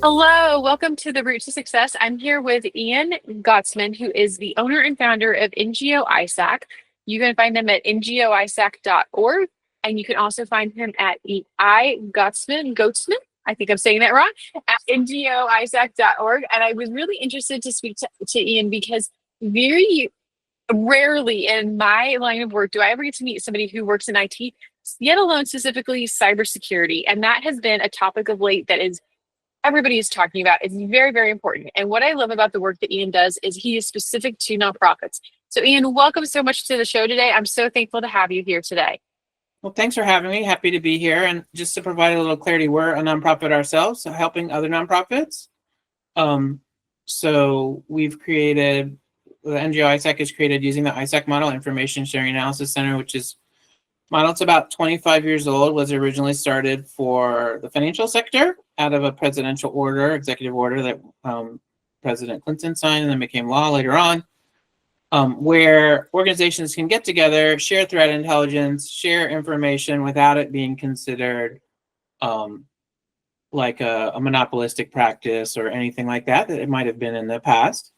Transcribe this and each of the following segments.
Hello, welcome to the Route to Success. I'm here with Ian Gottesman, who is the owner and founder of NGO-ISAC. You can find them at NGO-ISAC.org, and you can also find him at Gottesman, I think I'm saying that wrong, at NGO-ISAC.org. And I was really interested to speak to Ian because very rarely in my line of work do I ever get to meet somebody who works in IT, yet alone specifically cybersecurity. And that has been a topic of late that is everybody is talking about. It's very, very important. And what I love about the work that Ian does is he is specific to nonprofits. So Ian, welcome so much to the show today. I'm so thankful to have you here today. Well, thanks for having me. Happy to be here. And just to provide a little clarity, we're a nonprofit ourselves, so helping other nonprofits. So we've created, the NGO-ISAC is created using the ISAC model, Information Sharing Analysis Center, which is model. It's about 25 years old, was originally started for the financial sector out of a presidential order, executive order that President Clinton signed and then became law later on, where organizations can get together, share threat intelligence, share information without it being considered like a monopolistic practice or anything like that it might have been in the past.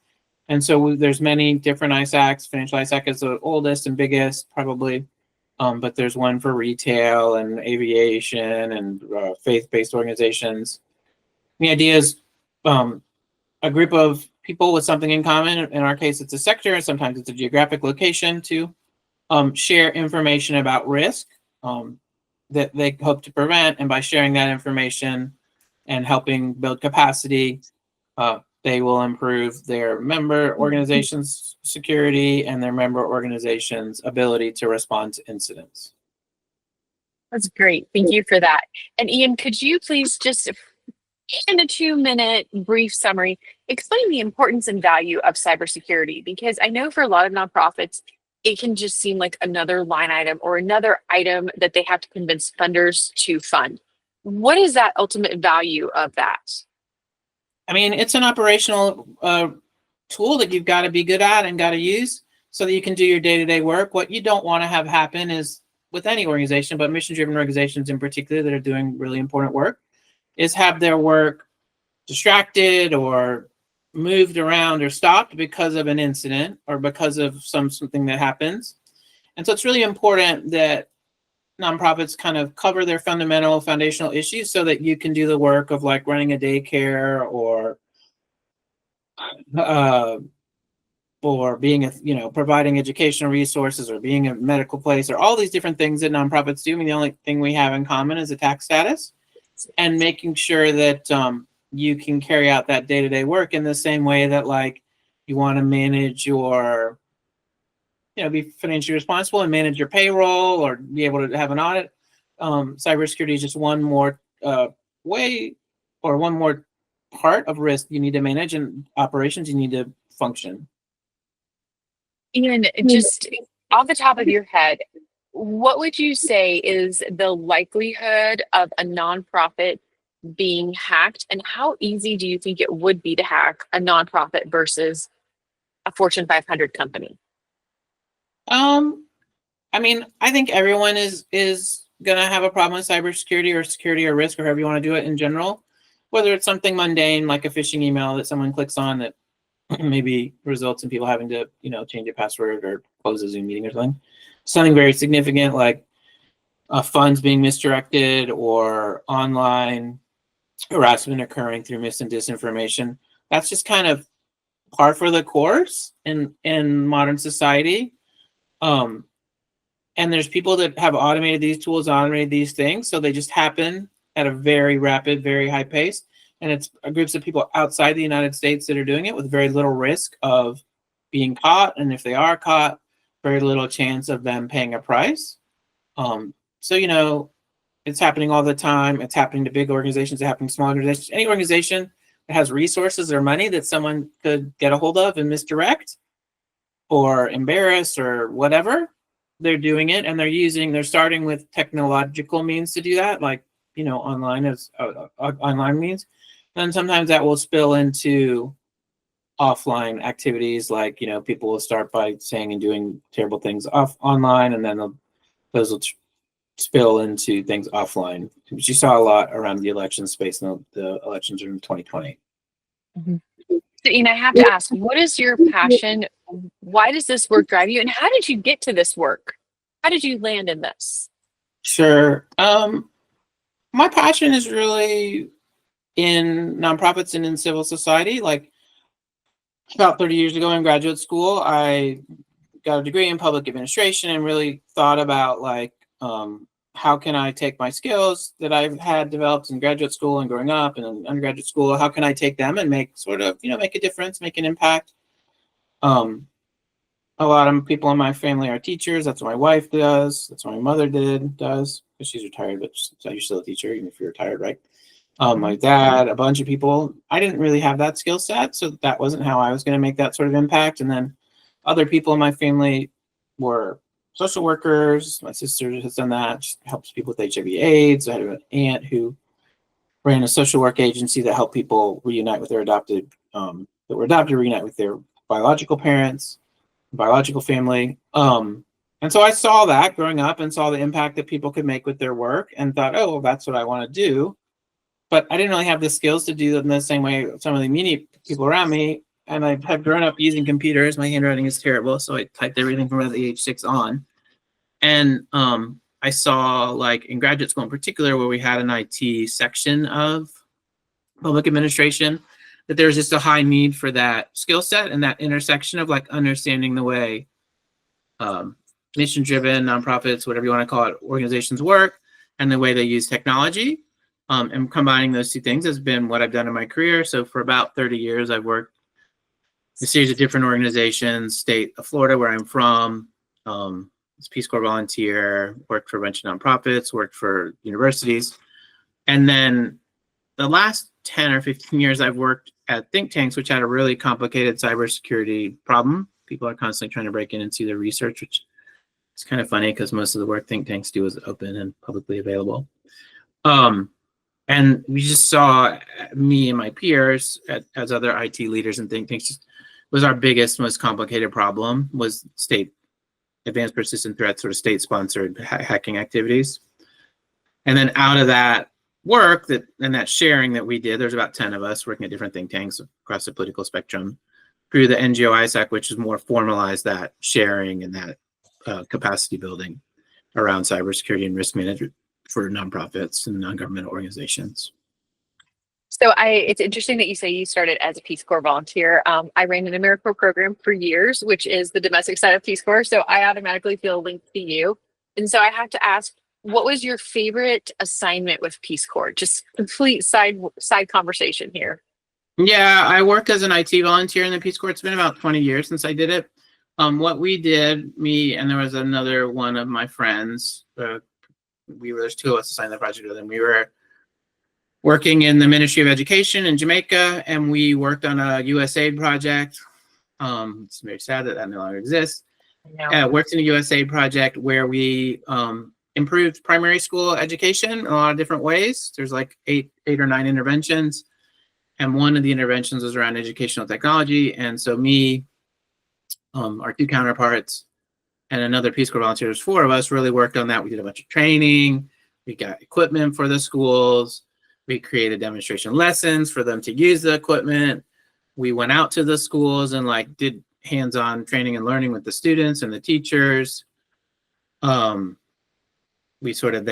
And so there's many different ISACs. Financial ISAC is the oldest and biggest, probably. But there's one for retail and aviation and faith-based organizations. The idea is a group of people with something in common. In our case, it's a sector, and sometimes it's a geographic location to share information about risk that they hope to prevent. And by sharing that information and helping build capacity, they will improve their member organizations' security and their member organizations' ability to respond to incidents. That's great. Thank you for that. And Ian, could you please just, in a 2-minute brief summary, explain the importance and value of cybersecurity? Because I know for a lot of nonprofits, it can just seem like another line item or another item that they have to convince funders to fund. What is that ultimate value of that? I mean, it's an operational tool that you've got to be good at and got to use so that you can do your day-to-day work. What you don't want to have happen is, with any organization, but mission-driven organizations in particular that are doing really important work, is have their work distracted or moved around or stopped because of an incident or because of something that happens. And so it's really important that nonprofits kind of cover their foundational issues so that you can do the work of like running a daycare or being providing educational resources or being a medical place or all these different things that nonprofits do. I mean, the only thing we have in common is a tax status, and making sure that you can carry out that day-to-day work in the same way that like you want to manage your be financially responsible and manage your payroll or be able to have an audit. Cybersecurity is just one more way or one more part of risk you need to manage, and operations you need to function. Ian, just off the top of your head, what would you say is the likelihood of a nonprofit being hacked, and how easy do you think it would be to hack a nonprofit versus a Fortune 500 company? I mean, I think everyone is going to have a problem with cybersecurity or security or risk or however you want to do it in general, whether it's something mundane like a phishing email that someone clicks on that maybe results in people having to, change a password or close a Zoom meeting or something very significant like funds being misdirected or online harassment occurring through mis and disinformation. That's just kind of par for the course in modern society. And there's people that have automated these tools, automated these things, so they just happen at a very rapid, very high pace. And it's groups of people outside the United States that are doing it with very little risk of being caught. And if they are caught, very little chance of them paying a price. So, it's happening all the time. It's happening to big organizations, it's happening to small organizations. Any organization that has resources or money that someone could get a hold of and misdirect or embarrass or whatever, they're doing it, and they're starting with technological means to do that, like online means. And sometimes that will spill into offline activities, like people will start by saying and doing terrible things online, and then those will spill into things offline. Which you saw a lot around the election space and the elections in 2020. Mhm. So, Ian, I have to ask, what is your passion? Why does this work drive you? And how did you get to this work? How did you land in this? Sure. My passion is really in nonprofits and in civil society. Like about 30 years ago in graduate school, I got a degree in public administration and really thought about like, how can I take my skills that I've had developed in graduate school and growing up and in undergraduate school, how can I take them and make sort of, make a difference, make an impact? A lot of people in my family are teachers. That's what my wife does. That's what my mother does, because she's retired, but you're still a teacher, even if you're retired, right? My dad, a bunch of people. I didn't really have that skill set, so that wasn't how I was going to make that sort of impact. And then other people in my family were social workers. My sister has done that. She helps people with HIV/AIDS. I had an aunt who ran a social work agency that helped people reunite with their reunite with their biological parents, biological family. And so I saw that growing up and saw the impact that people could make with their work and thought, oh, well, that's what I want to do. But I didn't really have the skills to do it in the same way some of the immediate people around me. And I have grown up using computers. My handwriting is terrible, so I typed everything from about the age 6 on. And I saw, like in graduate school in particular, where we had an IT section of public administration, that there's just a high need for that skill set and that intersection of like understanding the way mission-driven nonprofits, whatever you want to call it, organizations work, and the way they use technology. And combining those two things has been what I've done in my career. So for about 30 years, I've worked a series of different organizations, state of Florida, where I'm from, as Peace Corps volunteer, worked for a bunch of nonprofits, worked for universities. And then the last 10 or 15 years, I've worked at think tanks, which had a really complicated cybersecurity problem. People are constantly trying to break in and see their research, which is kind of funny because most of the work think tanks do is open and publicly available. And we just saw, me and my peers as other IT leaders and think tanks, was our biggest, most complicated problem was state advanced persistent threats, sort of state-sponsored hacking activities. And then out of that work and that sharing that we did, there's about 10 of us working at different think tanks across the political spectrum, through the NGO-ISAC, which is more formalized that sharing and that capacity building around cybersecurity and risk management for nonprofits and non-governmental organizations. So it's interesting that you say you started as a Peace Corps volunteer. I ran an AmeriCorps program for years, which is the domestic side of Peace Corps. So I automatically feel linked to you. And so I have to ask, what was your favorite assignment with Peace Corps? Just complete side conversation here. Yeah, I worked as an IT volunteer in the Peace Corps. It's been about 20 years since I did it. What we did, me and there was another one of my friends, there's 2 of us assigned the project with them. We were working in the Ministry of Education in Jamaica, and we worked on a USAID project. It's very sad that no longer exists. Worked in a USAID project where we improved primary school education in a lot of different ways. There's like 8 or 9 interventions. And one of the interventions was around educational technology. And so me, our 2 counterparts, and another Peace Corps volunteer, there's 4 of us, really worked on that. We did a bunch of training. We got equipment for the schools. We created demonstration lessons for them to use the equipment. We went out to the schools and like did hands-on training and learning with the students and the teachers. They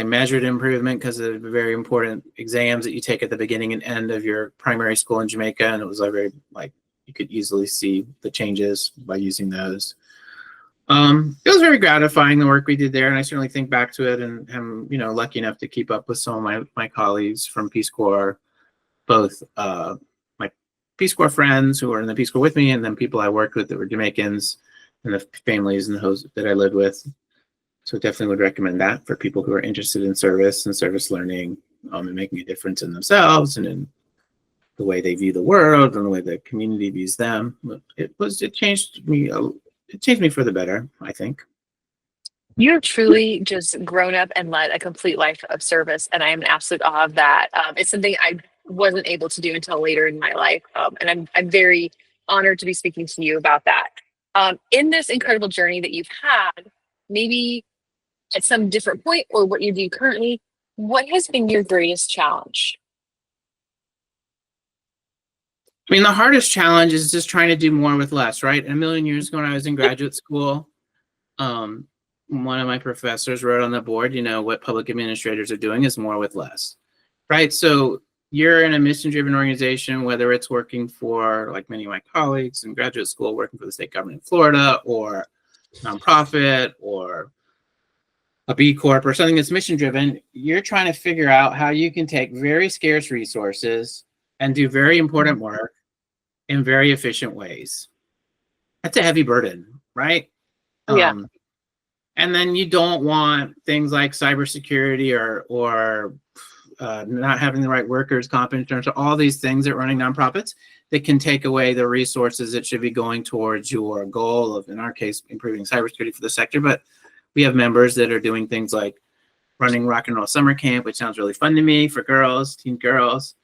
measured improvement because of the very important exams that you take at the beginning and end of your primary school in Jamaica. And it was you could easily see the changes by using those. It was very gratifying, the work we did there, and I certainly think back to it, and I'm lucky enough to keep up with some of my colleagues from Peace Corps, both my Peace Corps friends who are in the Peace Corps with me, and then people I worked with that were Jamaicans, and the families and those that I lived with. So definitely would recommend that for people who are interested in service and service learning, and making a difference in themselves and in the way they view the world and the way the community views them. It changed me. It changed me for the better, I think. You've truly just grown up and led a complete life of service, and I am in absolute awe of that. It's something I wasn't able to do until later in my life, and I'm very honored to be speaking to you about that. In this incredible journey that you've had, maybe at some different point or what you do currently, what has been your greatest challenge? I mean, the hardest challenge is just trying to do more with less, right? A million years ago when I was in graduate school, one of my professors wrote on the board, what public administrators are doing is more with less, right? So you're in a mission-driven organization, whether it's working for, like many of my colleagues in graduate school, working for the state government in Florida, or nonprofit, or a B Corp, or something that's mission-driven, you're trying to figure out how you can take very scarce resources and do very important work in very efficient ways. That's a heavy burden, right? Yeah. And then you don't want things like cybersecurity or not having the right workers' comp insurance, or all these things that running nonprofits that can take away the resources that should be going towards your goal of, in our case, improving cybersecurity for the sector. But we have members that are doing things like running rock and roll summer camp, which sounds really fun to me, for girls, teen girls.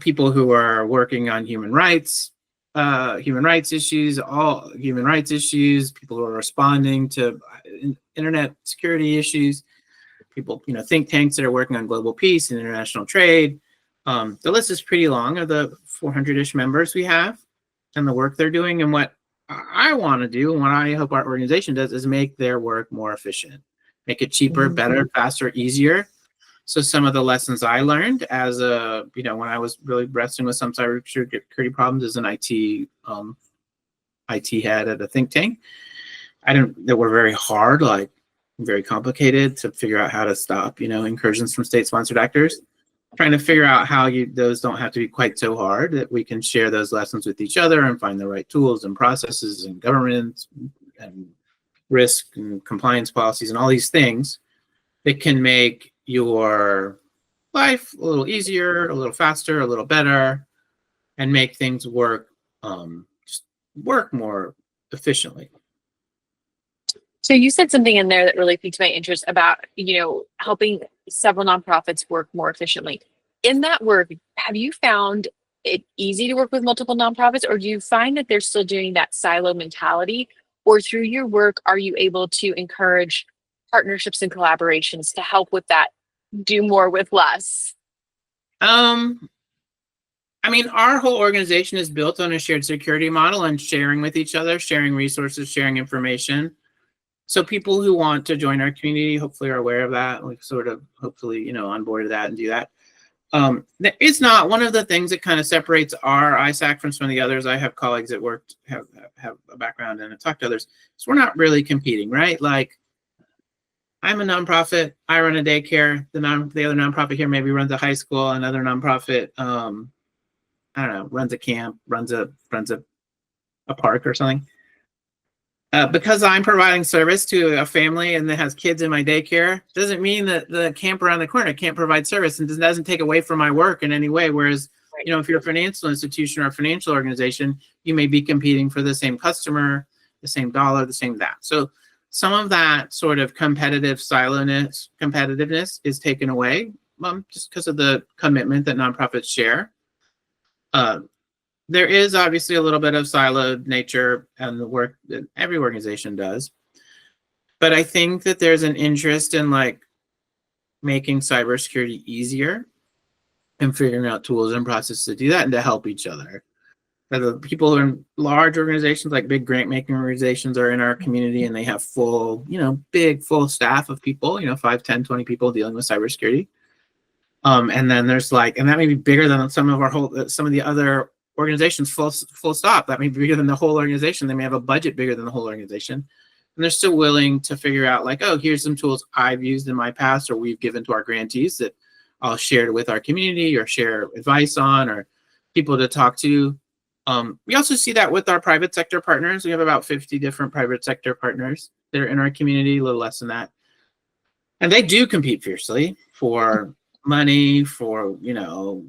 People who are working on human rights issues, all human rights issues, people who are responding to internet security issues, people, think tanks that are working on global peace and international trade. The list is pretty long of the 400-ish members we have and the work they're doing. And what I want to do, and what I hope our organization does, is make their work more efficient, make it cheaper, better, faster, easier. So some of the lessons I learned as when I was really wrestling with some cybersecurity problems as an IT head at a think tank, that were very hard, like very complicated to figure out how to stop, incursions from state-sponsored actors. Trying to figure out how those don't have to be quite so hard, that we can share those lessons with each other and find the right tools and processes and governance and risk and compliance policies and all these things that can make your life a little easier, a little faster, a little better, and make things work more efficiently. So you said something in there that really piqued my interest about, helping several nonprofits work more efficiently. In that work, have you found it easy to work with multiple nonprofits, or do you find that they're still doing that silo mentality? Or through your work, are you able to encourage partnerships and collaborations to help with that, do more with less? I mean, our whole organization is built on a shared security model and sharing with each other, sharing resources, sharing information. So people who want to join our community hopefully are aware of that. We've sort of hopefully, onboarded that and do that. It's not one of the things that kind of separates our ISAC from some of the others. I have colleagues that have a background and have talked to others. So we're not really competing, right? Like, I'm a nonprofit. I run a daycare. The other nonprofit here maybe runs a high school. Another nonprofit, I don't know, runs a camp, runs a park or something. Because I'm providing service to a family and that has kids in my daycare, doesn't mean that the camp around the corner can't provide service, and doesn't take away from my work in any way. Whereas, if you're a financial institution or a financial organization, you may be competing for the same customer, the same dollar, the same that. So some of that sort of competitiveness is taken away just because of the commitment that nonprofits share. There is obviously a little bit of siloed nature and the work that every organization does. But I think that there's an interest in making cybersecurity easier and figuring out tools and processes to do that and to help each other. The people in large organizations, like big grant making organizations, are in our community and they have full staff of people, 5, 10, 20 people dealing with cybersecurity. And then there's and that may be bigger than some of the other organizations, full stop. That may be bigger than the whole organization. They may have a budget bigger than the whole organization. And they're still willing to figure out oh, here's some tools I've used in my past or we've given to our grantees that I'll share with our community or share advice on or people to talk to. We also see that with our private sector partners. We have about 50 different private sector partners that are in our community, a little less than that. And they do compete fiercely for money, for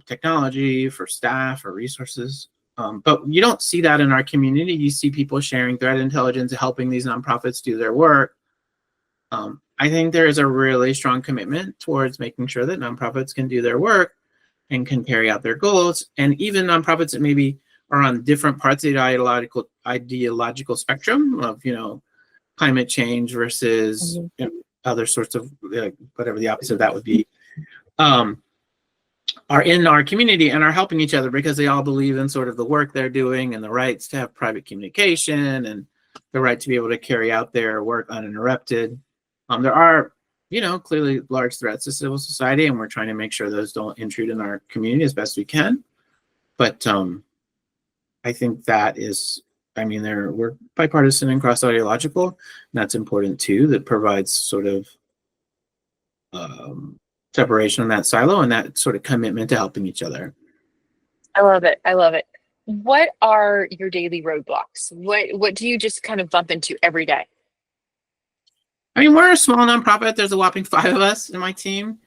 technology, for staff, for resources. But you don't see that in our community. You see people sharing threat intelligence, helping these nonprofits do their work. I think there is a really strong commitment towards making sure that nonprofits can do their work and can carry out their goals. And even nonprofits that maybe are on different parts of the ideological spectrum of, climate change versus other sorts of whatever the opposite of that would be, are in our community and are helping each other because they all believe in sort of the work they're doing and the rights to have private communication and the right to be able to carry out their work uninterrupted. There are, clearly large threats to civil society, and we're trying to make sure those don't intrude in our community as best we can. But I think that is, we're bipartisan and cross-ideological, and that's important too. That provides sort of separation in that silo and that sort of commitment to helping each other. I love it. I love it. What are your daily roadblocks? What do you just kind of bump into every day? We're a small nonprofit. There's a whopping 5 of us in my team.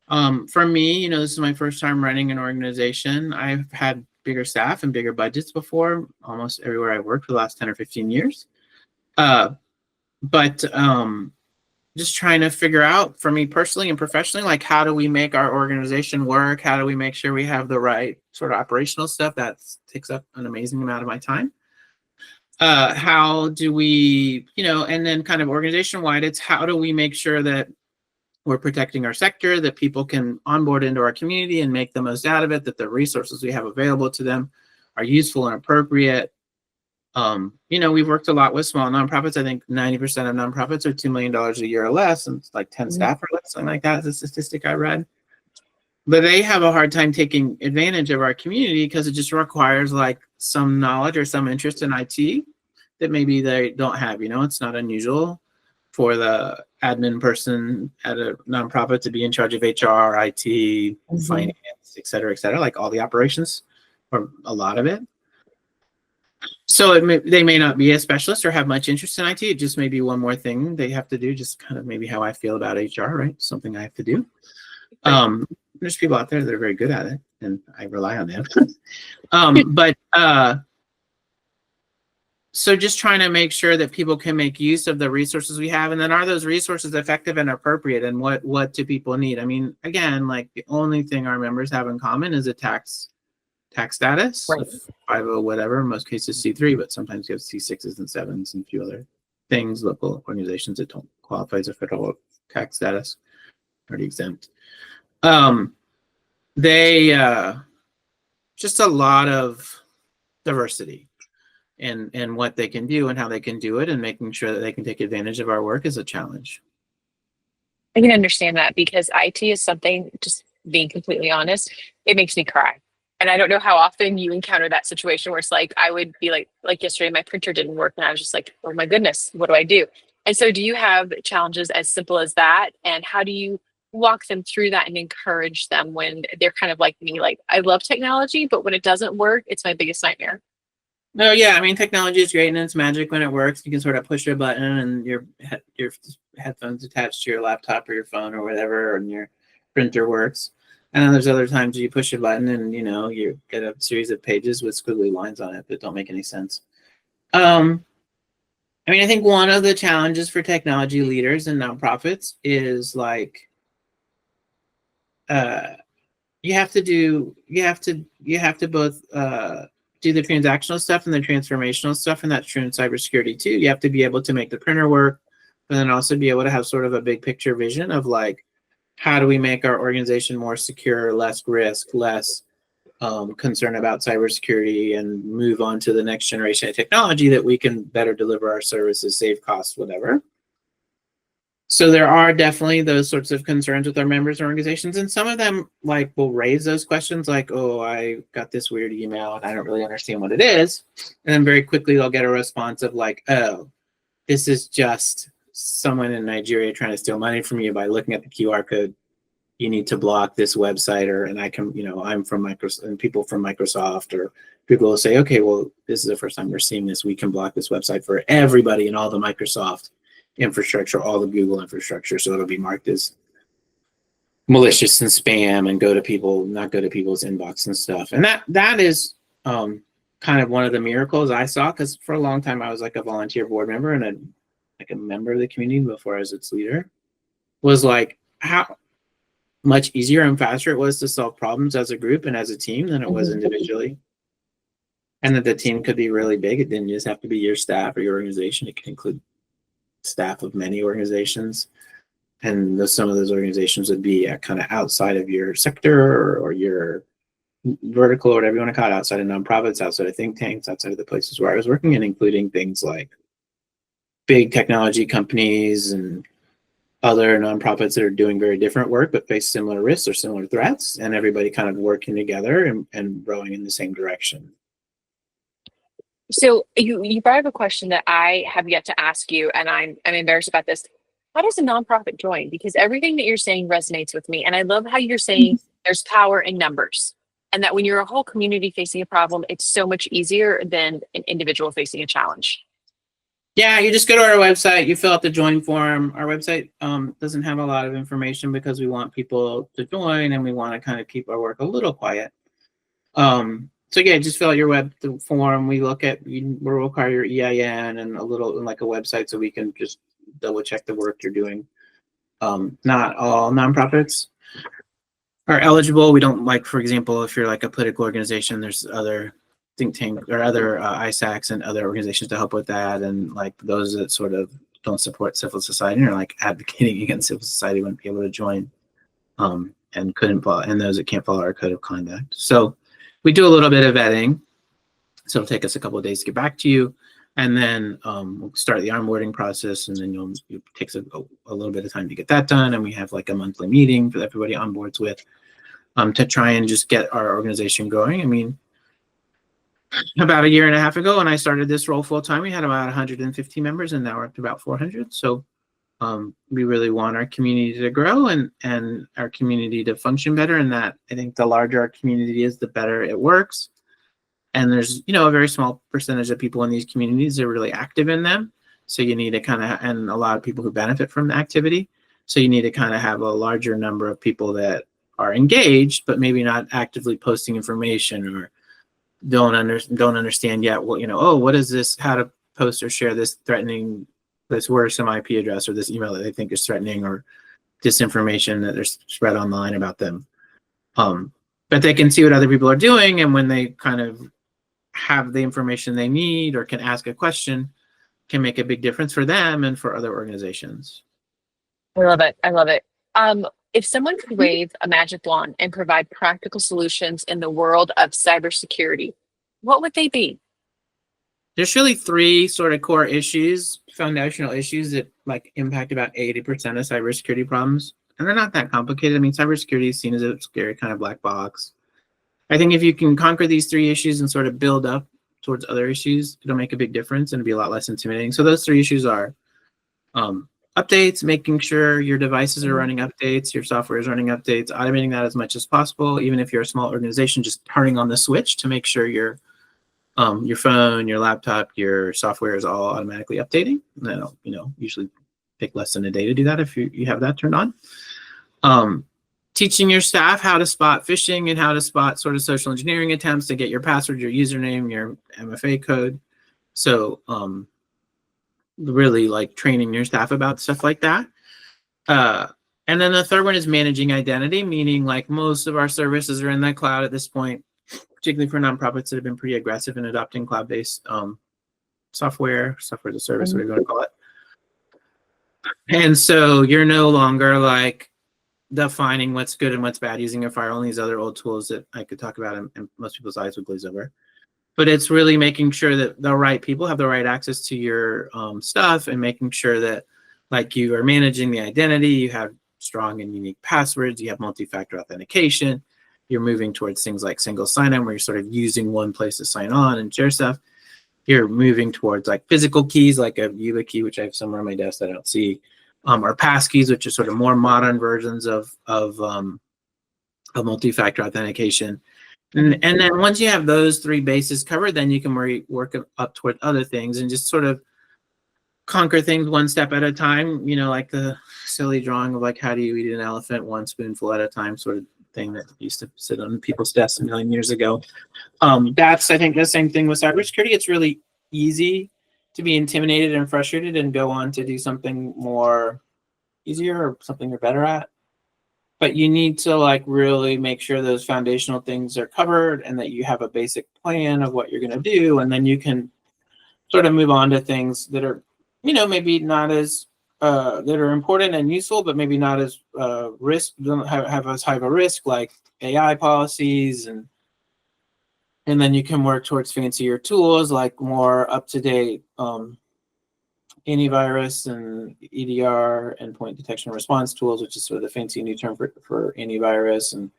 For me, this is my first time running an organization. I've had bigger staff and bigger budgets before, almost everywhere I've worked for the last 10 or 15 years. But just trying to figure out, for me personally and professionally, like, how do we make our organization work? How do we make sure we have the right sort of operational stuff? That takes up an amazing amount of my time. How do we, and then kind of organization-wide, it's how do we make sure that we're protecting our sector, that people can onboard into our community and make the most out of it, that the resources we have available to them are useful and appropriate. We've worked a lot with small nonprofits. I think 90% of nonprofits are $2 million a year or less, and it's like 10 staff or less, something like that is a statistic I read. But they have a hard time taking advantage of our community because it just requires like some knowledge or some interest in IT that maybe they don't have. It's not unusual for the admin person at a nonprofit to be in charge of HR, IT, finance, et cetera, like all the operations, or a lot of it. So they may not be a specialist or have much interest in IT. It just may be one more thing they have to do, just kind of maybe how I feel about HR, right? Something I have to do. There's people out there that are very good at it, and I rely on them. So just trying to make sure that people can make use of the resources we have, and then are those resources effective and appropriate, and what do people need? Again, like, the only thing our members have in common is a tax status, right. 50 whatever, in most cases C3, but sometimes you have C6s and 7s and a few other things, local organizations that don't qualify as a federal tax status, already exempt. Just a lot of diversity in what they can do and how they can do it, and making sure that they can take advantage of our work is a challenge. I can understand that, because IT is something, just being completely honest, it makes me cry. And I don't know how often you encounter that situation where it's like, I would be like yesterday, my printer didn't work, and I was just like, oh my goodness, what do I do? And so do you have challenges as simple as that? And how do you walk them through that and encourage them when they're kind of like me, like, I love technology, but when it doesn't work, it's my biggest nightmare? No, yeah, technology is great and it's magic when it works. You can sort of push a button and your headphones attached to your laptop or your phone or whatever, and your printer works. And then there's other times you push a button and you get a series of pages with squiggly lines on it that don't make any sense. I think one of the challenges for technology leaders and nonprofits is like, you have to both do the transactional stuff and the transformational stuff, and that's true in cybersecurity too. You have to be able to make the printer work, but then also be able to have sort of a big picture vision of like, how do we make our organization more secure, less risk, less concern about cybersecurity, and move on to the next generation of technology that we can better deliver our services, save costs, whatever. So there are definitely those sorts of concerns with our members and organizations, and some of them like will raise those questions like, oh, I got this weird email and I don't really understand what it is. And then very quickly they'll get a response of like, oh, this is just someone in Nigeria trying to steal money from you by looking at the QR code. You need to block this website, and I can, I'm from Microsoft, and people from Microsoft, or people will say, okay, well, this is the first time we're seeing this. We can block this website for everybody in all the Microsoft infrastructure, all the Google infrastructure, so it'll be marked as malicious and spam, and not go to people's inbox and stuff. And that is kind of one of the miracles I saw, because for a long time I was like a volunteer board member and a member of the community before I was its leader, was like how much easier and faster it was to solve problems as a group and as a team than it was individually. And that the team could be really big. It didn't just have to be your staff or your organization. It could include staff of many organizations. And some of those organizations would be kind of outside of your sector or your vertical, or whatever you want to call it, outside of nonprofits, outside of think tanks, outside of the places where I was working, and including things like big technology companies and other nonprofits that are doing very different work but face similar risks or similar threats, and everybody kind of working together and rowing in the same direction. So you brought up a question that I have yet to ask you, and I'm embarrassed about this. How does a nonprofit join? Because everything that you're saying resonates with me, and I love how you're saying there's power in numbers, and that when you're a whole community facing a problem, it's so much easier than an individual facing a challenge. Yeah, you just go to our website, you fill out the join form. Our website doesn't have a lot of information because we want people to join and we want to kind of keep our work a little quiet. So yeah, just fill out your the form. We look at, we'll require your EIN and a little, like a website, so we can just double check the work you're doing. Not all nonprofits are eligible. We don't, like, for example, if you're like a political organization, there's other think tank or other ISACs and other organizations to help with that. And like those that sort of don't support civil society or like advocating against civil society wouldn't be able to join, and couldn't follow, and those that can't follow our code of conduct. So we do a little bit of vetting. So it'll take us a couple of days to get back to you. And then we'll start the onboarding process, and then it takes a little bit of time to get that done. And we have like a monthly meeting that everybody onboards with, to try and just get our organization going. I mean, about a year and a half ago when I started this role full time, we had about 150 members, and now we're up to about 400. So we really want our community to grow and our community to function better. And that, I think, the larger our community is, the better it works. And there's, a very small percentage of people in these communities that are really active in them. So you need to kind of, and a lot of people who benefit from the activity. So you need to kind of have a larger number of people that are engaged, but maybe not actively posting information, or don't understand yet what, what is this, how to post or share this threatening, this worrisome IP address or this email that they think is threatening, or disinformation that there's spread online about them. But they can see what other people are doing, and when they kind of have the information they need or can ask a question, can make a big difference for them and for other organizations. I love it. I love it. If someone could wave a magic wand and provide practical solutions in the world of cybersecurity, what would they be? There's really three sort of core issues, foundational issues that like impact about 80% of cybersecurity problems. And they're not that complicated. I mean, cybersecurity is seen as a scary kind of black box. I think if you can conquer these three issues and sort of build up towards other issues, it'll make a big difference and it'll be a lot less intimidating. So those three issues are updates, making sure your devices are running updates, your software is running updates, automating that as much as possible. Even if you're a small organization, just turning on the switch to make sure your phone, your laptop, your software is all automatically updating. That'll, usually take less than a day to do that if you have that turned on. Teaching your staff how to spot phishing and how to spot sort of social engineering attempts to get your password, your username, your MFA code. So really like training your staff about stuff like that. And then the third one is managing identity, meaning like most of our services are in the cloud at this point, particularly for nonprofits that have been pretty aggressive in adopting cloud-based software as a service, whatever you want to call it. And so you're no longer like defining what's good and what's bad using a firewall and these other old tools that I could talk about and most people's eyes would glaze over. But it's really making sure that the right people have the right access to your stuff, and making sure that like you are managing the identity, you have strong and unique passwords, you have multi-factor authentication, you're moving towards things like single sign-on where you're sort of using one place to sign on and share stuff. You're moving towards like physical keys, like a Yuba key, which I have somewhere on my desk that I don't see, or passkeys, which are sort of more modern versions of multi-factor authentication. And then once you have those three bases covered, then you can work up toward other things and just sort of conquer things one step at a time, like the silly drawing of like, how do you eat an elephant one spoonful at a time sort of thing that used to sit on people's desks a million years ago. That's, I think, the same thing with cybersecurity. It's really easy to be intimidated and frustrated and go on to do something more easier or something you're better at. But you need to like really make sure those foundational things are covered and that you have a basic plan of what you're going to do. And then you can sort of move on to things that are maybe not as that are important and useful, but maybe not as don't have as high of a risk, like AI policies, and then you can work towards fancier tools like more up-to-date antivirus and EDR, endpoint detection and response tools, which is sort of the fancy new term for antivirus, and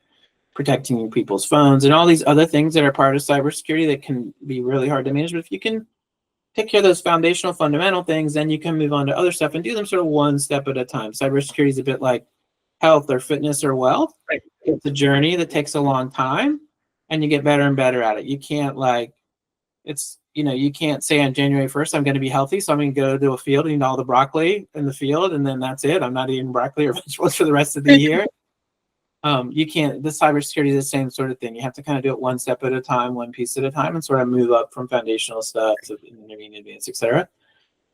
protecting people's phones and all these other things that are part of cybersecurity that can be really hard to manage. But if you can take care of those foundational, fundamental things, then you can move on to other stuff and do them sort of one step at a time. Cybersecurity is a bit like health or fitness or wealth. Right. It's a journey that takes a long time, and you get better and better at it. You can't you can't say on January 1st, I'm going to be healthy, so I'm going to go to a field and eat all the broccoli in the field, and then that's it. I'm not eating broccoli or vegetables for the rest of the year. You can't. The cybersecurity is the same sort of thing. You have to kind of do it one step at a time, one piece at a time, and sort of move up from foundational stuff to intermediate, advanced, etc.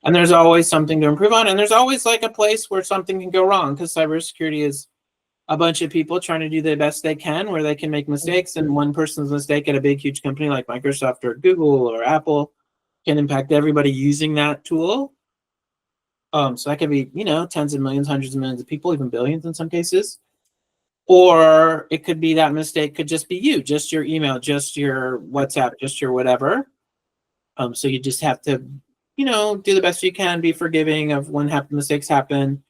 And there's always something to improve on, and there's always like a place where something can go wrong, because cybersecurity is a bunch of people trying to do the best they can, where they can make mistakes, and one person's mistake at a big, huge company like Microsoft or Google or Apple can impact everybody using that tool. So that could be, tens of millions, hundreds of millions of people, even billions in some cases. Or it could be that mistake could just be you, just your email, just your WhatsApp, just your whatever. So you just have to, do the best you can, be forgiving of when mistakes happen,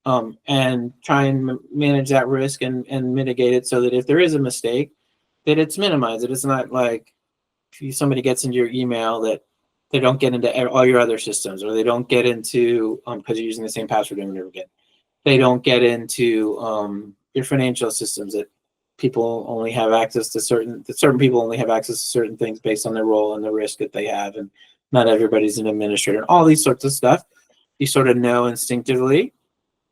and try and manage that risk and mitigate it so that if there is a mistake, that it's minimized. It's not like if somebody gets into your email that they don't get into all your other systems, or they don't get into, because you're using the same password over and over again. They don't get into your financial systems, that people only have access to certain people only have access to certain things based on their role and the risk that they have, and not everybody's an administrator, and all these sorts of stuff you sort of know instinctively,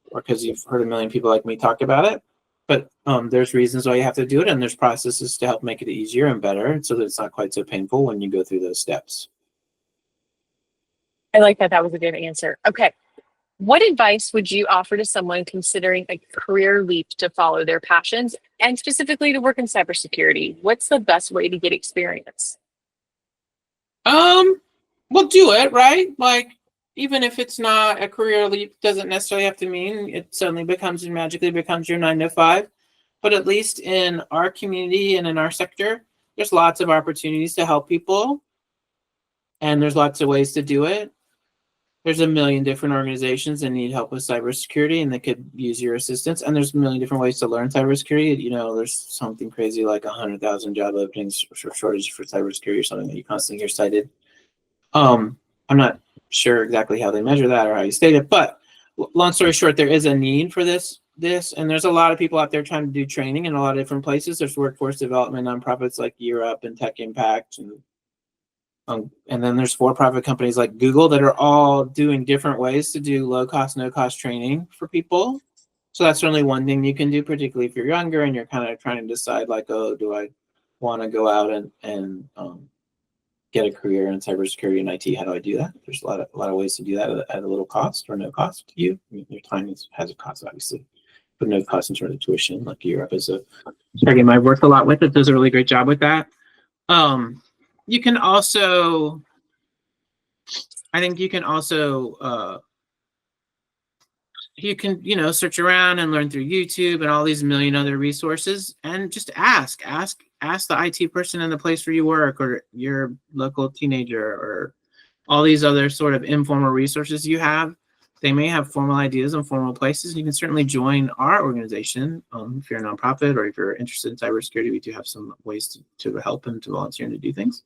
or because you've heard a million people like me talk about it. But there's reasons why you have to do it, and there's processes to help make it easier and better, so that it's not quite so painful when you go through those steps. I like that. That was a good answer. Okay. What advice would you offer to someone considering a career leap to follow their passions, and specifically to work in cybersecurity? What's the best way to get experience? Well, do it, right? Like, even if it's not a career leap, doesn't necessarily have to mean it suddenly magically becomes your 9 to 5. But at least in our community and in our sector, there's lots of opportunities to help people, and there's lots of ways to do it. There's a million different organizations that need help with cybersecurity, and they could use your assistance. And there's a million different ways to learn cybersecurity. There's something crazy like 100,000 job openings or shortage for cybersecurity, or something that you constantly hear cited. I'm not sure exactly how they measure that or how you state it, but long story short, there is a need for this, and there's a lot of people out there trying to do training in a lot of different places. There's workforce development nonprofits like Year Up and Tech Impact, and then there's for-profit companies like Google that are all doing different ways to do low-cost, no-cost training for people. So that's certainly one thing you can do, particularly if you're younger and you're kind of trying to decide, like, oh, do I want to go out and get a career in cybersecurity and IT? How do I do that? There's a lot of ways to do that at a little cost or no cost to you. I mean, your time has a cost, obviously, but no cost in terms of tuition. Like Europe is a program I've worked a lot with. It does a really great job with that. You can also, search around and learn through YouTube and all these million other resources, and just ask the IT person in the place where you work, or your local teenager, or all these other sort of informal resources you have. They may have formal ideas and formal places. You can certainly join our organization if you're a nonprofit, or if you're interested in cybersecurity. We do have some ways to help and to volunteer and to do things.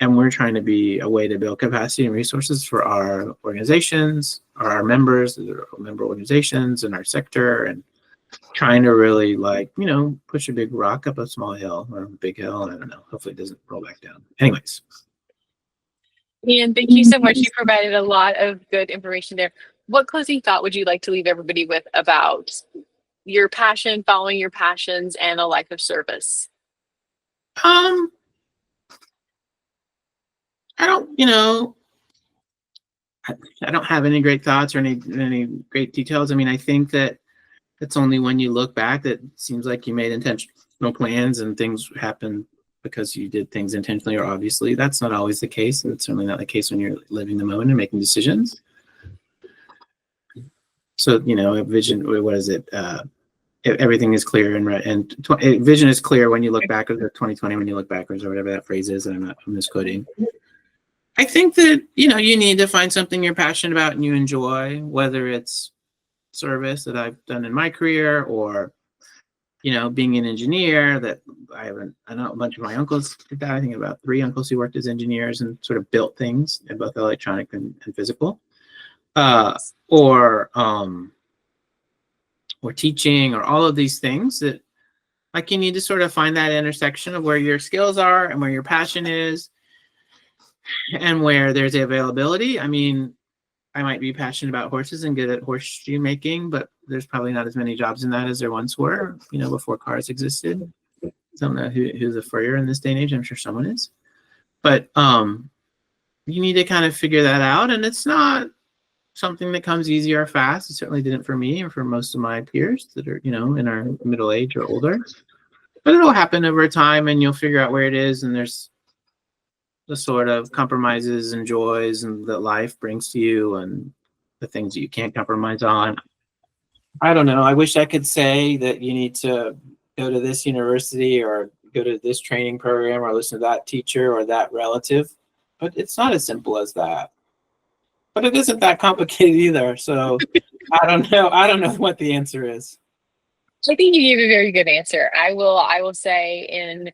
And we're trying to be a way to build capacity and resources for our organizations, or our members, or member organizations in our sector, and trying to really, push a big rock up a small hill, or a big hill. I don't know. Hopefully it doesn't roll back down. Anyways. Ian, thank you so much. You provided a lot of good information there. What closing thought would you like to leave everybody with about your passion, following your passions, and a life of service? I don't have any great thoughts or any great details. I mean, I think that it's only when you look back that it seems like you made intentional plans and things happen because you did things intentionally or obviously. That's not always the case, and it's certainly not the case when you're living the moment and making decisions. So, you know, a vision, what is it? Everything is clear and vision is clear when you look backwards, or 2020 when you look backwards, or whatever that phrase is, and I'm misquoting. I think that, you know, you need to find something you're passionate about and you enjoy, whether it's service that I've done in my career, or, you know, being an engineer that I know a bunch of my uncles did that. I think about 3 uncles who worked as engineers and sort of built things in both electronic and physical, or teaching, or all of these things that, like, you need to sort of find that intersection of where your skills are and where your passion is and where there's availability. I mean, I might be passionate about horses and good at horseshoe making, but there's probably not as many jobs in that as there once were, you know, before cars existed. I don't know who's a furrier in this day and age. I'm sure someone is. But you need to kind of figure that out. And it's not something that comes easy or fast. It certainly didn't for me or for most of my peers that are, you know, in our middle age or older. But it'll happen over time, and you'll figure out where it is. And there's the sort of compromises and joys and that life brings to you, and the things that you can't compromise on. I don't know. I wish I could say that you need to go to this university or go to this training program or listen to that teacher or that relative, but it's not as simple as that. But it isn't that complicated either. So I don't know. I don't know what the answer is. I think you gave a very good answer. I will say, in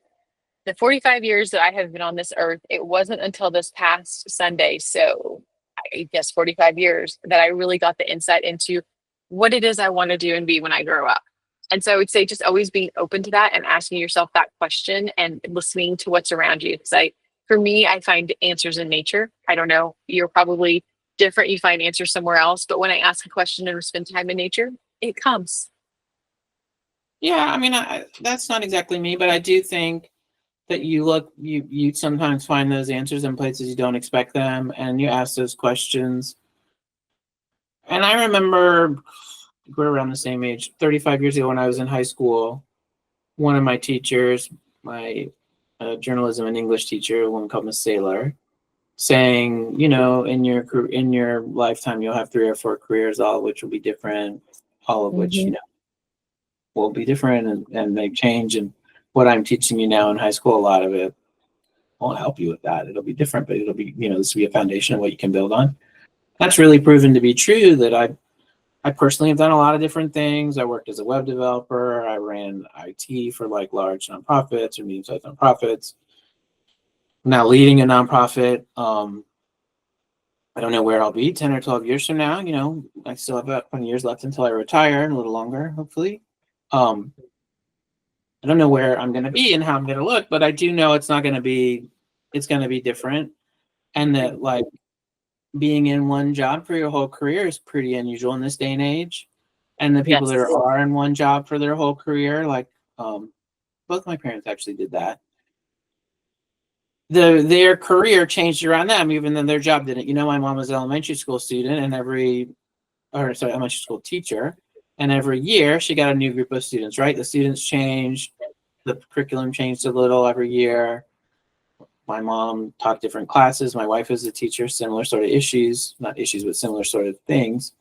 the 45 years that I have been on this earth, it wasn't until this past Sunday, so I guess 45 years, that I really got the insight into what it is I want to do and be when I grow up. And so I would say just always being open to that and asking yourself that question and listening to what's around you. Because for me, I find answers in nature. I don't know, you're probably different. You find answers somewhere else. But when I ask a question and spend time in nature, it comes. Yeah, I mean, that's not exactly me, but I do think that you sometimes find those answers in places you don't expect them, and you ask those questions. And I remember, we're around the same age, 35 years ago when I was in high school, one of my teachers, my journalism and English teacher, one called Miss Saylor, saying, you know, in your lifetime, you'll have 3 or 4 careers, all of which will be different, all of which, you know, will be different and may change. And what I'm teaching you now in high school, a lot of it won't help you with that. It'll be different, but it'll be, you know, this will be a foundation of what you can build on. That's really proven to be true, that I personally have done a lot of different things. I worked as a web developer. I ran IT for like large nonprofits or medium-sized nonprofits. I'm now leading a nonprofit. I don't know where I'll be 10 or 12 years from now. You know, I still have about 20 years left until I retire, and a little longer, hopefully. I don't know where I'm going to be and how I'm going to look, but I do know it's going to be different. And that, like, being in one job for your whole career is pretty unusual in this day and age. And the people that are in one job for their whole career, like, both my parents actually did that. Their career changed around them, even though their job didn't. You know, my mom was an elementary school student, and elementary school teacher. And every year she got a new group of students, right? The students changed, the curriculum changed a little every year. My mom taught different classes. My wife was a teacher, similar sort of issues, not issues, but similar sort of things.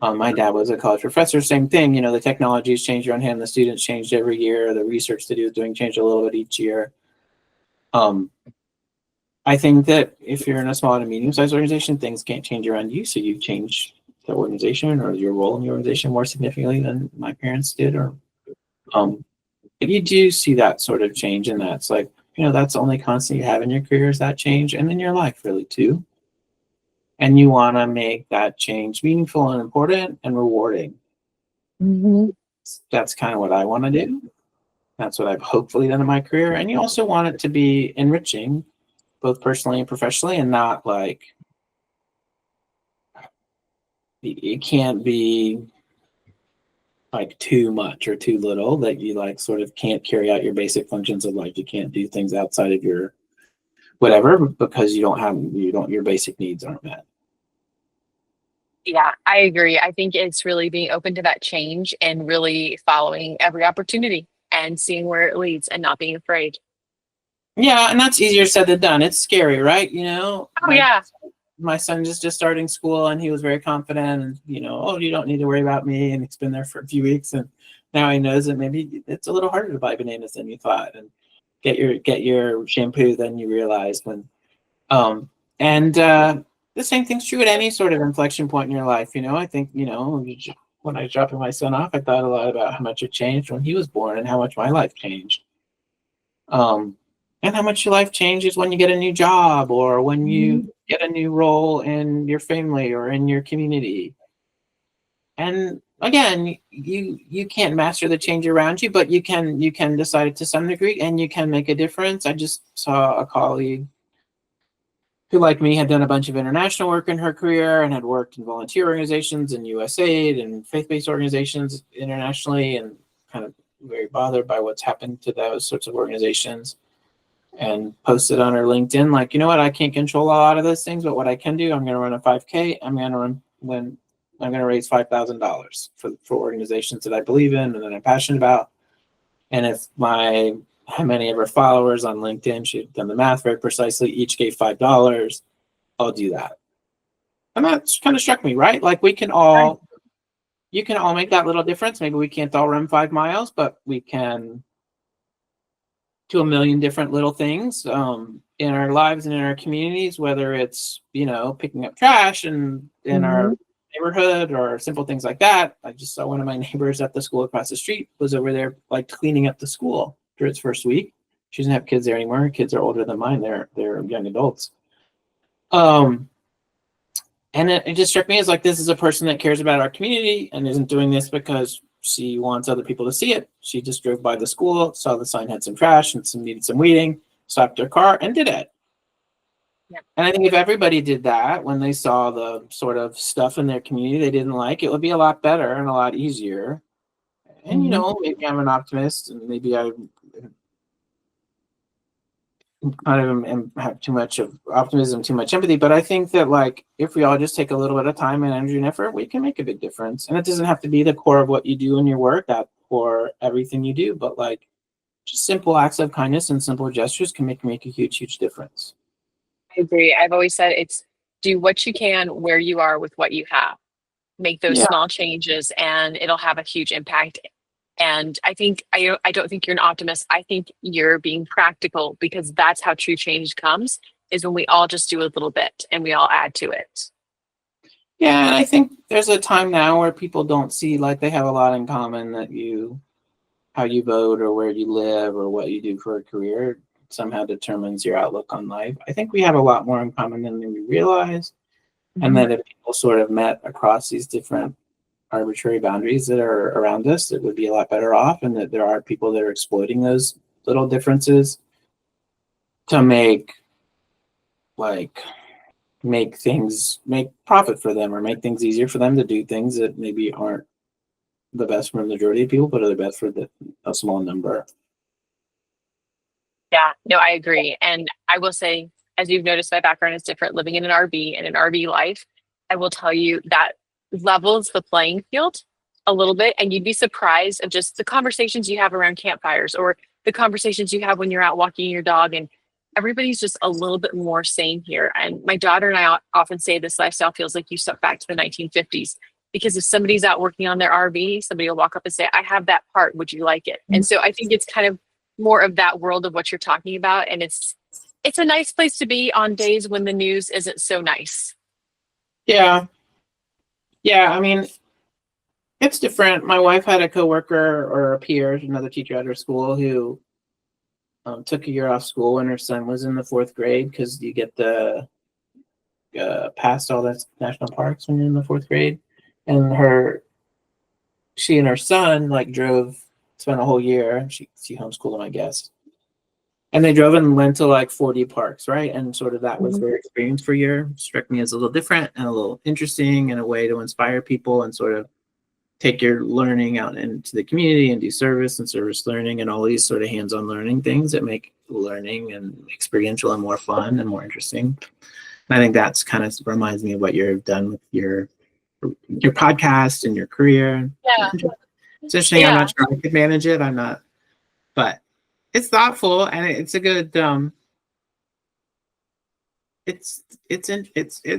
My dad was a college professor, same thing. You know, the technologies changed around him. The students changed every year. The research that he was doing changed a little bit each year. I think that if you're in a small and medium-sized organization, things can't change around you, so you change the organization or your role in the organization more significantly than my parents did. Or if you do see that sort of change, and that's like, you know, that's the only constant you have in your career is that change, and in your life really too. And you want to make that change meaningful and important and rewarding. That's kind of what I want to do. That's what I've hopefully done in my career. And you also want it to be enriching, both personally and professionally, and not like, it can't be like too much or too little that you like sort of can't carry out your basic functions of life. You can't do things outside of your whatever because your basic needs aren't met. Yeah, I agree. I think it's really being open to that change and really following every opportunity and seeing where it leads and not being afraid. Yeah, and that's easier said than done. It's scary, right? You know, Oh yeah. my son is just starting school, and he was very confident, and oh, you don't need to worry about me. And he's been there for a few weeks, and now he knows that maybe it's a little harder to buy bananas than you thought, and get your shampoo than you realized when. And the same thing's true at any sort of inflection point in your life. I think when I was dropping my son off, I thought a lot about how much it changed when he was born, and how much my life changed. And how much your life changes when you get a new job, or when you get a new role in your family or in your community. And again, you can't master the change around you, but you can decide to some degree, and you can make a difference. I just saw a colleague who, like me, had done a bunch of international work in her career and had worked in volunteer organizations and USAID and faith-based organizations internationally, and kind of very bothered by what's happened to those sorts of organizations, and posted on her LinkedIn, like, you know what, I can't control a lot of those things, but what I can do, I'm going to run a 5K. I'm going to raise $5,000 for organizations that I believe in and that I'm passionate about. And if how many of her followers on LinkedIn, she'd done the math very precisely, each gave $5, I'll do that. And that's kind of struck me, right? Like, you can all make that little difference. Maybe we can't all run 5 miles, but we can do a million different little things in our lives and in our communities, whether it's, picking up trash in our neighborhood, or simple things like that. I just saw one of my neighbors at the school across the street was over there, like, cleaning up the school for its first week. She doesn't have kids there anymore. Her kids are older than mine. They're young adults. And it just struck me as, like, this is a person that cares about our community and isn't doing this because she wants other people to see it. She just drove by the school, saw the sign had some trash and needed some weeding, stopped her car and did it. Yeah. And I think if everybody did that when they saw the sort of stuff in their community they didn't like, it would be a lot better and a lot easier. And maybe I'm an optimist, and maybe I kind of have too much of optimism, too much empathy, but I think that, like, if we all just take a little bit of time and energy and effort, we can make a big difference. And it doesn't have to be the core of what you do in your work, that core everything you do, but, like, just simple acts of kindness and simple gestures can make a huge difference. I agree. I've always said it's do what you can where you are with what you have. Make those small changes and it'll have a huge impact. And I think I don't think you're an optimist. I think you're being practical, because that's how true change comes, is when we all just do a little bit and we all add to it. Yeah, and I think there's a time now where people don't see like they have a lot in common, that how you vote or where you live or what you do for a career somehow determines your outlook on life. I think we have a lot more in common than we realize. And that if people sort of met across these different arbitrary boundaries that are around us, it would be a lot better off, and that there are people that are exploiting those little differences to make profit for them, or make things easier for them to do things that maybe aren't the best for the majority of people, but are the best for a small number. Yeah, no, I agree. And I will say, as you've noticed, my background is different, living in an RV and an RV life. I will tell you that levels the playing field a little bit, and you'd be surprised of just the conversations you have around campfires, or the conversations you have when you're out walking your dog, and everybody's just a little bit more sane here. And my daughter and I often say this lifestyle feels like you stuck back to the 1950s, because if somebody's out working on their RV, somebody will walk up and say, I have that part, would you like it? And so I think it's kind of more of that world of what you're talking about. And it's a nice place to be on days when the news isn't so nice. Yeah. I mean, it's different. My wife had a coworker or a peer, another teacher at her school, who took a year off school when her son was in the 4th grade, because you get the past all the national parks when you're in the 4th grade. And she and her son spent a whole year. She homeschooled him, I guess. And they drove and went to like 40 parks, right? And sort of that was their experience for a year. Struck me as a little different and a little interesting, and a way to inspire people and sort of take your learning out into the community and do service and service learning and all these sort of hands-on learning things that make learning and experiential and more fun and more interesting. And I think that's kind of reminds me of what you've done with your podcast and your career. Yeah. It's interesting. Yeah. I'm not sure I could manage it. I'm not, but it's thoughtful, and it's a good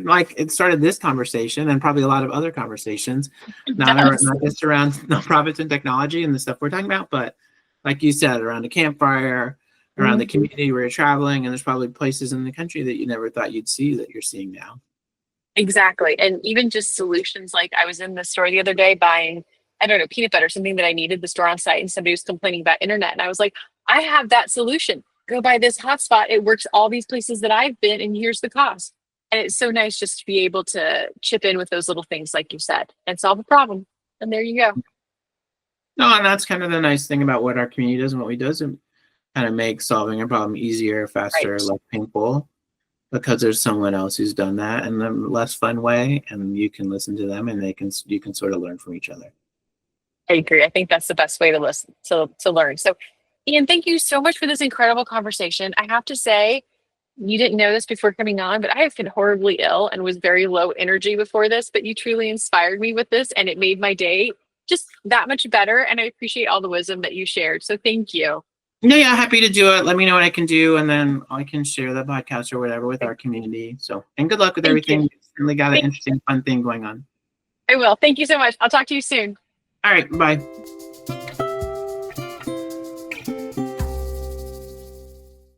like it started this conversation and probably a lot of other conversations, It not does. just around nonprofits and technology and the stuff we're talking about, but like you said, around the campfire, around the Mhm. community where you're traveling, and there's probably places in the country that you never thought you'd see that you're seeing now. Exactly. And even just solutions, like I was in the store the other day buying, I don't know, peanut butter, something that I needed, the store on site, and somebody was complaining about internet. And I was like, I have that solution. Go buy this hotspot. It works all these places that I've been, and here's the cost. And it's so nice just to be able to chip in with those little things, like you said, and solve a problem. And there you go. No, and that's kind of the nice thing about what our community does and what we do. It kind of makes solving a problem easier, faster, Right. less painful, because there's someone else who's done that in a less fun way, and you can listen to them, and you can sort of learn from each other. I agree. I think that's the best way to listen to learn. So, Ian, thank you so much for this incredible conversation. I have to say, you didn't know this before coming on, but I have been horribly ill and was very low energy before this. But you truly inspired me with this, and it made my day just that much better. And I appreciate all the wisdom that you shared. So, thank you. No, yeah, happy to do it. Let me know what I can do, and then I can share the podcast or whatever with our community. So, and good luck with Thank you. everything. It's really got an Thank, interesting, fun thing going on. I will. Thank you so much. I'll talk to you soon. All right, bye.